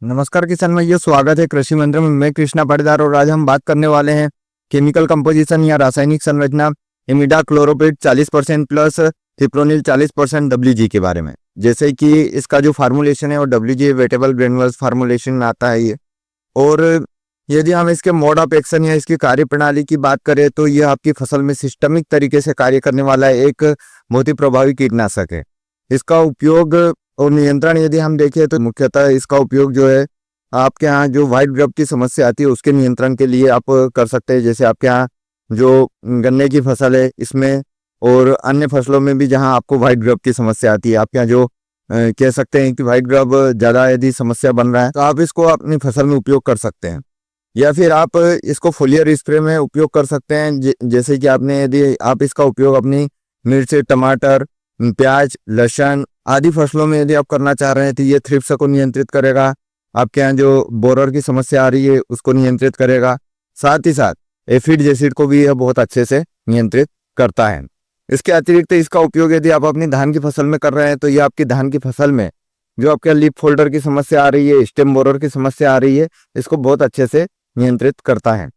नमस्कार किसान भाइयों, स्वागत है कृषि मंत्र में। मैं कृष्णा पाटीदार और आज हम बात करने वाले हैं केमिकल कंपोजिशन या रासायनिक संरचना इमिडा क्लोरोपिड 40% प्लस थिप्रोनिल 40% WG के बारे में। जैसे कि इसका जो फार्मूलेशन है वो WG वेटेबल ग्रेनुलस फार्मूलेशन में आता है ये। और यदि हम इसके मोड ऑफ एक्शन या इसकी कार्य प्रणाली की बात करें तो यह आपकी फसल में सिस्टमिक तरीके से कार्य करने वाला एक बहुत ही प्रभावी कीटनाशक है। इसका उपयोग और नियंत्रण यदि हम देखें तो मुख्यतः इसका उपयोग जो है आपके यहाँ जो व्हाइट ग्रब की समस्या आती है उसके नियंत्रण के लिए आप कर सकते हैं। जैसे आपके यहाँ जो गन्ने की फसल है इसमें और अन्य फसलों में भी जहाँ आपको व्हाइट ग्रब की समस्या आती है, आपके यहाँ जो कह सकते हैं कि व्हाइट ग्रब ज़्यादा यदि समस्या बन रहा है तो आप इसको अपनी फसल में उपयोग कर सकते हैं। या फिर आप इसको फोलियर स्प्रे में उपयोग कर सकते हैं। जैसे कि आपने यदि आप इसका उपयोग अपनी मिर्च, टमाटर, प्याज, लहसुन आदि फसलों में यदि आप करना चाह रहे हैं तो ये थ्रिप्स को नियंत्रित करेगा। आपके यहाँ जो बोरर की समस्या आ रही है उसको नियंत्रित करेगा। साथ ही साथ एफिड एसिड को भी यह बहुत अच्छे से नियंत्रित करता है। इसके अतिरिक्त इसका उपयोग यदि आप अपनी धान की फसल में कर रहे हैं तो ये आपकी धान की फसल में जो आपके लीफ फोल्डर की समस्या आ रही है, स्टेम बोरर की समस्या आ रही है, इसको बहुत अच्छे से नियंत्रित करता है।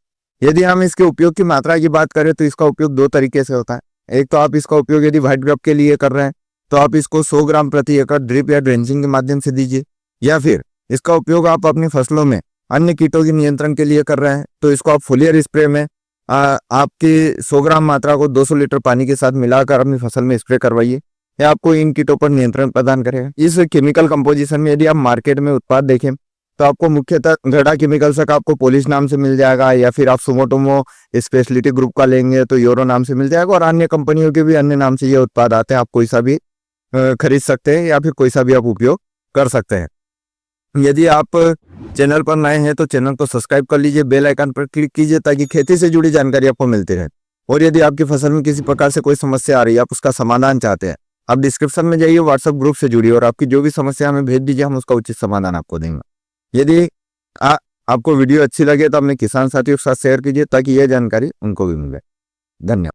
यदि हम इसके उपयोग की मात्रा की बात करें तो इसका उपयोग दो तरीके से होता है। एक तो आप इसका उपयोग यदि व्हाइट ग्रब के लिए कर रहे हैं तो आप इसको 100 ग्राम प्रति एकड़ ड्रिप या ड्रेंचिंग के माध्यम से दीजिए। या फिर इसका उपयोग आप अपनी फसलों में अन्य कीटों के नियंत्रण के लिए कर रहे हैं तो इसको आप फोलियर स्प्रे में आपकी 100 ग्राम मात्रा को 200 लीटर पानी के साथ मिलाकर अपनी फसल में स्प्रे करवाइए। यह आपको इन कीटों पर नियंत्रण प्रदान करेगा। इस केमिकल कंपोजिशन में यदि आप मार्केट में उत्पाद देखें तो आपको मुख्यतः गड़ा केमिकल्स का आपको पॉलिश नाम से मिल जाएगा, या फिर आप सुमोटोमो स्पेशलिटी ग्रुप का लेंगे तो यूरो नाम से मिल जाएगा, और अन्य कंपनियों के भी अन्य नाम से ये उत्पाद आते हैं। आप कोई सा भी खरीद सकते हैं या फिर कोई सा भी आप उपयोग कर सकते हैं। यदि आप चैनल पर नए हैं तो चैनल को सब्सक्राइब कर लीजिए, बेल आइकन पर क्लिक कीजिए ताकि खेती से जुड़ी जानकारी आपको मिलती रहे। और यदि आपकी फसल में किसी प्रकार से कोई समस्या आ रही है, आप उसका समाधान चाहते हैं, आप डिस्क्रिप्शन में जाइए, व्हाट्सएप ग्रुप से जुड़िए और आपकी जो भी समस्या हमें भेज दीजिए, हम उसका उचित समाधान आपको देंगे। यदि आपको वीडियो अच्छी लगे तो अपने किसान साथियों के साथ शेयर कीजिए ताकि यह जानकारी उनको भी मिले। धन्यवाद।